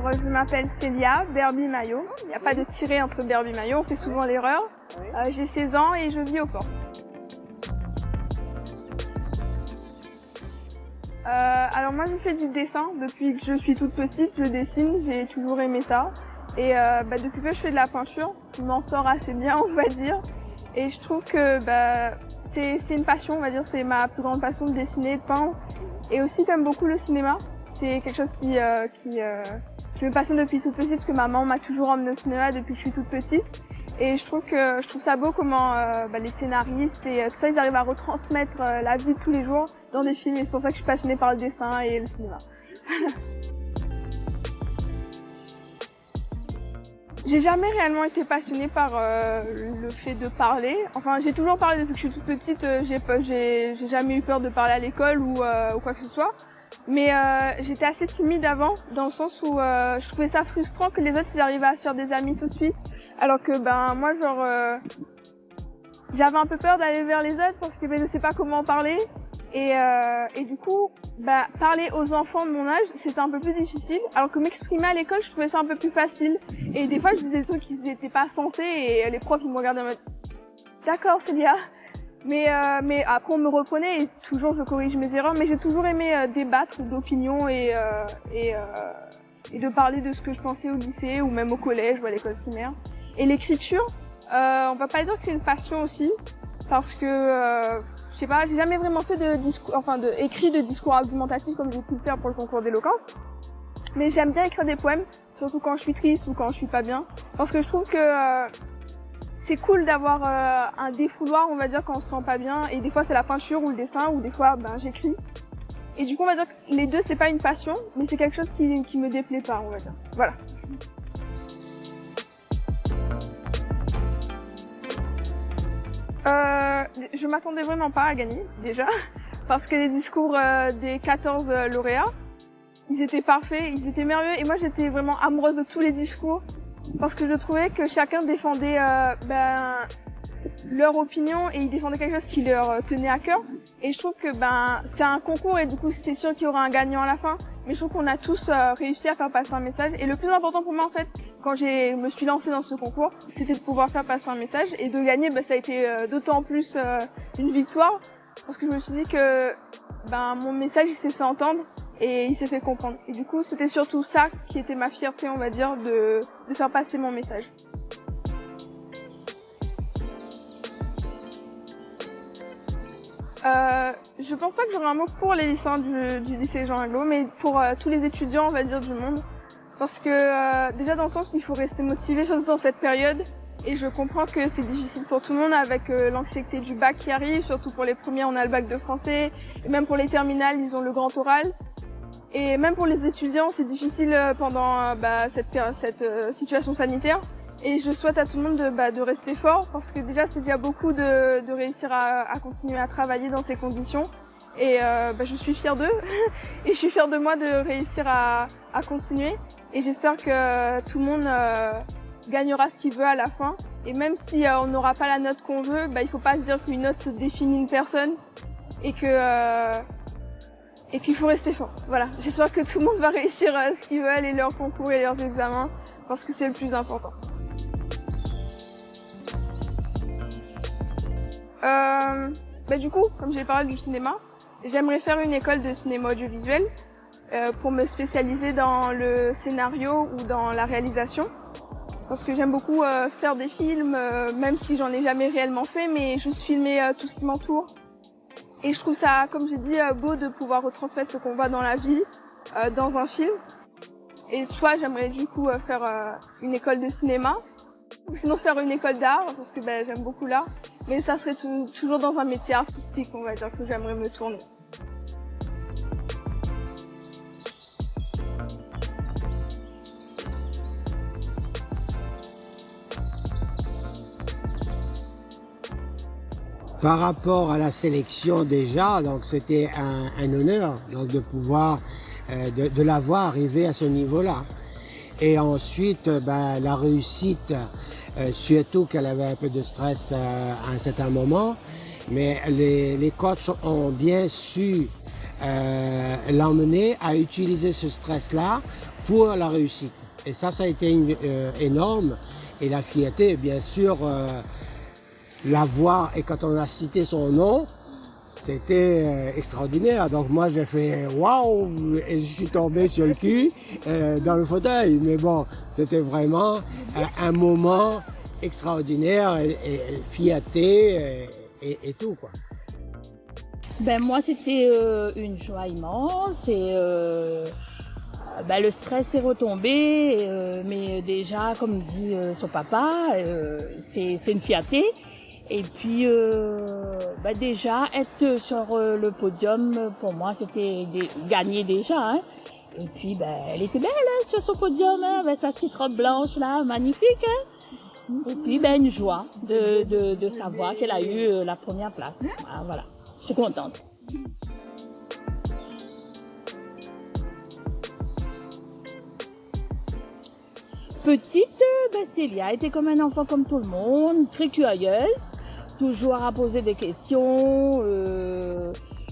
Alors, je m'appelle Célia Berby-Maillot. Il n'y a pas de tiret entre Berby-Maillot, on fait souvent l'erreur. J'ai 16 ans et je vis au port. Alors moi, je fais du dessin. Depuis que je suis toute petite, je dessine, j'ai toujours aimé ça. Et depuis que je fais de la peinture, je m'en sors assez bien, on va dire. Et je trouve que c'est une passion, on va dire, c'est ma plus grande passion de dessiner, de peindre. Et aussi, j'aime beaucoup le cinéma. C'est quelque chose qui me passionne depuis toute petite, parce que maman m'a toujours emmenée au cinéma depuis que je suis toute petite. Et je trouve ça beau comment les scénaristes et tout ça, ils arrivent à retransmettre la vie de tous les jours dans des films. Et c'est pour ça que je suis passionnée par le dessin et le cinéma. J'ai jamais réellement été passionnée par le fait de parler. Enfin, j'ai toujours parlé depuis que je suis toute petite. J'ai jamais eu peur de parler à l'école ou quoi que ce soit. Mais j'étais assez timide avant, dans le sens où je trouvais ça frustrant que les autres ils arrivaient à se faire des amis tout de suite, alors que moi j'avais un peu peur d'aller vers les autres parce que je sais pas comment parler. Et du coup, parler aux enfants de mon âge, c'était un peu plus difficile, alors que m'exprimer à l'école, je trouvais ça un peu plus facile. Et des fois, je disais des trucs qui n'étaient pas censés et les profs, ils me regardaient en mode « D'accord, Célia ». Mais après, on me reprenait et toujours, je corrige mes erreurs. Mais j'ai toujours aimé débattre d'opinions et de parler de ce que je pensais au lycée ou même au collège ou à l'école primaire. Et l'écriture, on va pas dire que c'est une passion aussi, parce que je sais pas, j'ai jamais vraiment fait écrit de discours argumentatifs comme j'ai pu le faire pour le concours d'éloquence. Mais j'aime bien écrire des poèmes, surtout quand je suis triste ou quand je suis pas bien, parce que je trouve que c'est cool d'avoir un défouloir, on va dire, quand on se sent pas bien. Et des fois, c'est la peinture ou le dessin, ou des fois, j'écris. Et du coup, on va dire que les deux, c'est pas une passion, mais c'est quelque chose qui me déplaît pas, on va dire. Voilà. Je m'attendais vraiment pas à gagner, déjà, parce que les discours des 14 lauréats, ils étaient parfaits, ils étaient merveilleux, et moi j'étais vraiment amoureuse de tous les discours, parce que je trouvais que chacun défendait leur opinion, et ils défendaient quelque chose qui leur tenait à cœur. Et je trouve que c'est un concours, et du coup c'est sûr qu'il y aura un gagnant à la fin, mais je trouve qu'on a tous réussi à faire passer un message. Et le plus important pour moi, en fait, quand je me suis lancée dans ce concours, c'était de pouvoir faire passer un message. Et de gagner, ça a été d'autant plus une victoire, parce que je me suis dit que mon message il s'est fait entendre et il s'est fait comprendre. Et du coup, c'était surtout ça qui était ma fierté, on va dire, de faire passer mon message. Je pense pas que j'aurai un mot pour les lycéens du lycée Jean Inglo, mais pour tous les étudiants, on va dire, du monde. Parce que déjà dans le sens où il faut rester motivé, surtout dans cette période. Et je comprends que c'est difficile pour tout le monde avec l'anxiété du bac qui arrive. Surtout pour les premières, on a le bac de français. Et même pour les terminales, ils ont le grand oral. Et même pour les étudiants, c'est difficile pendant cette situation sanitaire. Et je souhaite à tout le monde de rester fort, parce que déjà c'est déjà beaucoup de réussir à continuer à travailler dans ces conditions. Et je suis fière d'eux et je suis fière de moi de réussir à continuer. Et j'espère que tout le monde gagnera ce qu'il veut à la fin. Et même si on n'aura pas la note qu'on veut, il faut pas se dire qu'une note se définit une personne et qu'il faut rester fort. Voilà, j'espère que tout le monde va réussir ce qu'ils veulent et leurs concours et leurs examens, parce que c'est le plus important. Du coup, comme j'ai parlé du cinéma, j'aimerais faire une école de cinéma audiovisuel pour me spécialiser dans le scénario ou dans la réalisation. Parce que j'aime beaucoup faire des films, même si j'en ai jamais réellement fait, mais juste filmer tout ce qui m'entoure. Et je trouve ça, comme j'ai dit, beau de pouvoir retransmettre ce qu'on voit dans la vie, dans un film. Et soit j'aimerais du coup faire une école de cinéma, ou sinon faire une école d'art, parce que j'aime beaucoup l'art. Mais ça serait toujours dans un métier artistique, on va dire, que j'aimerais me tourner. Par rapport à la sélection déjà, donc c'était un honneur donc de pouvoir de l'avoir arrivé à ce niveau-là. Et ensuite, la réussite, surtout qu'elle avait un peu de stress à un certain moment, mais les coachs ont bien su l'emmener à utiliser ce stress-là pour la réussite. Et ça a été énorme. Et la fierté, bien sûr, la voir, et quand on a cité son nom, c'était extraordinaire. Donc moi j'ai fait waouh et je suis tombé sur le cul dans le fauteuil. Mais bon, c'était vraiment un moment extraordinaire et fierté et tout quoi. Ben moi c'était une joie immense et le stress est retombé, mais déjà comme dit son papa, c'est une fierté. Et puis déjà être sur le podium pour moi c'était gagner déjà. Hein. Et puis elle était belle hein, sur son podium, hein, avec sa petite robe blanche là, magnifique. Hein. Et puis une joie de savoir qu'elle a eu la première place. Ah, voilà, je suis contente. Petite, Célia était comme un enfant comme tout le monde, très curieuse, toujours à poser des questions,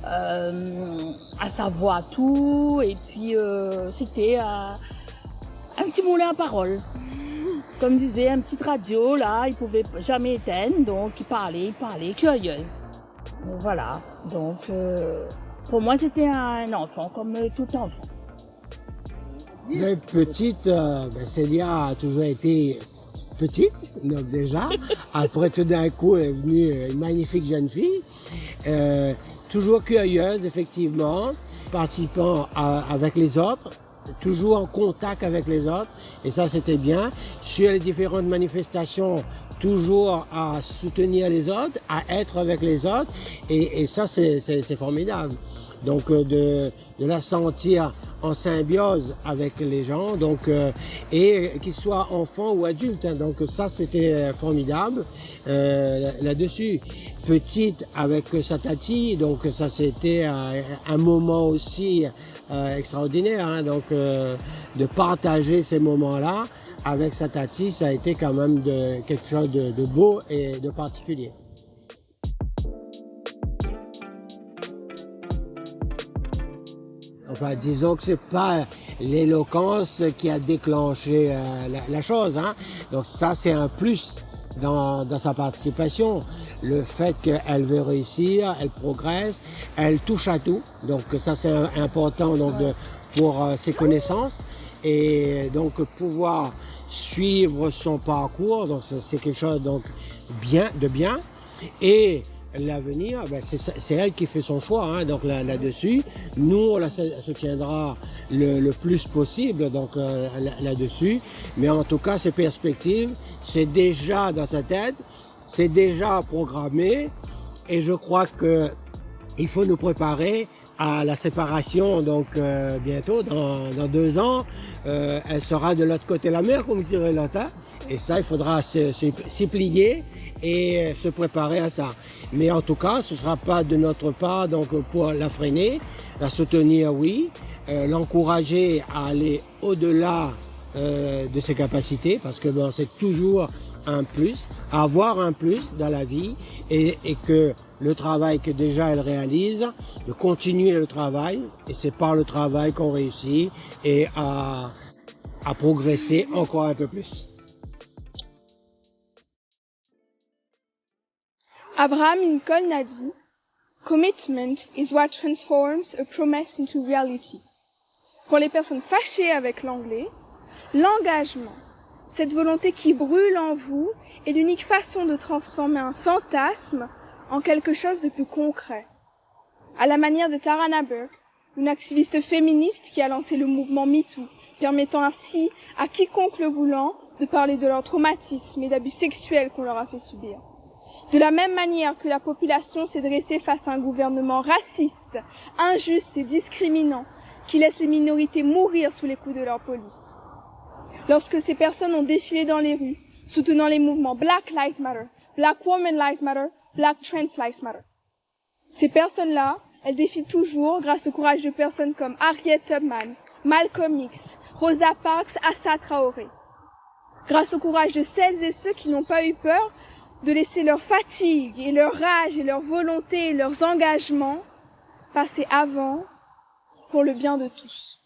à savoir tout, et puis c'était un petit moulin à parole. Comme disait, un petit radio, là, il pouvait jamais éteindre, donc il parlait, curieuse. Donc, voilà, donc pour moi c'était un enfant comme tout enfant. Mais petite, Célia a toujours été petite, donc déjà. Après, tout d'un coup, elle est venue une magnifique jeune fille. Toujours curieuse, effectivement, participant avec les autres, toujours en contact avec les autres. Et ça, c'était bien. Sur les différentes manifestations, toujours à soutenir les autres, à être avec les autres. Et ça, c'est formidable. Donc, de la sentir en symbiose avec les gens, donc et qu'ils soient enfants ou adultes. Hein, donc ça c'était formidable là-dessus. Petite avec sa tati, donc ça c'était un moment aussi extraordinaire. Hein, donc de partager ces moments-là avec sa tati, ça a été quand même quelque chose de beau et de particulier. Enfin, disons que c'est pas l'éloquence qui a déclenché la chose, hein. Donc ça, c'est un plus dans sa participation. Le fait qu'elle veut réussir, elle progresse, elle touche à tout. Donc ça, c'est important donc pour ses connaissances. Et donc pouvoir suivre son parcours, donc c'est quelque chose donc de bien. Et l'avenir, c'est elle qui fait son choix, hein, donc là-dessus. Nous, on la soutiendra le plus possible, donc là-dessus. Mais en tout cas, ces perspectives, c'est déjà dans sa tête, c'est déjà programmé, et je crois que il faut nous préparer à la séparation, donc bientôt, dans 2 ans, elle sera de l'autre côté de la mer, comme dirait l'autre, hein, et ça, il faudra s'y plier et se préparer à ça. Mais en tout cas, ce ne sera pas de notre part donc pour la freiner, la soutenir, oui, l'encourager à aller au-delà de ses capacités, parce que c'est toujours un plus, avoir un plus dans la vie, et que le travail que déjà elle réalise, de continuer le travail, et c'est par le travail qu'on réussit et à progresser encore un peu plus. Abraham Lincoln a dit « Commitment is what transforms a promise into reality ». Pour les personnes fâchées avec l'anglais, l'engagement, cette volonté qui brûle en vous, est l'unique façon de transformer un fantasme en quelque chose de plus concret. À la manière de Tarana Burke, une activiste féministe qui a lancé le mouvement MeToo, permettant ainsi à quiconque le voulant de parler de leur traumatisme et d'abus sexuels qu'on leur a fait subir. De la même manière que la population s'est dressée face à un gouvernement raciste, injuste et discriminant, qui laisse les minorités mourir sous les coups de leur police. Lorsque ces personnes ont défilé dans les rues, soutenant les mouvements Black Lives Matter, Black Women Lives Matter, Black Trans Lives Matter. Ces personnes-là, elles défilent toujours grâce au courage de personnes comme Harriet Tubman, Malcolm X, Rosa Parks, Assa Traoré. Grâce au courage de celles et ceux qui n'ont pas eu peur de laisser leur fatigue et leur rage et leur volonté et leurs engagements passer avant pour le bien de tous.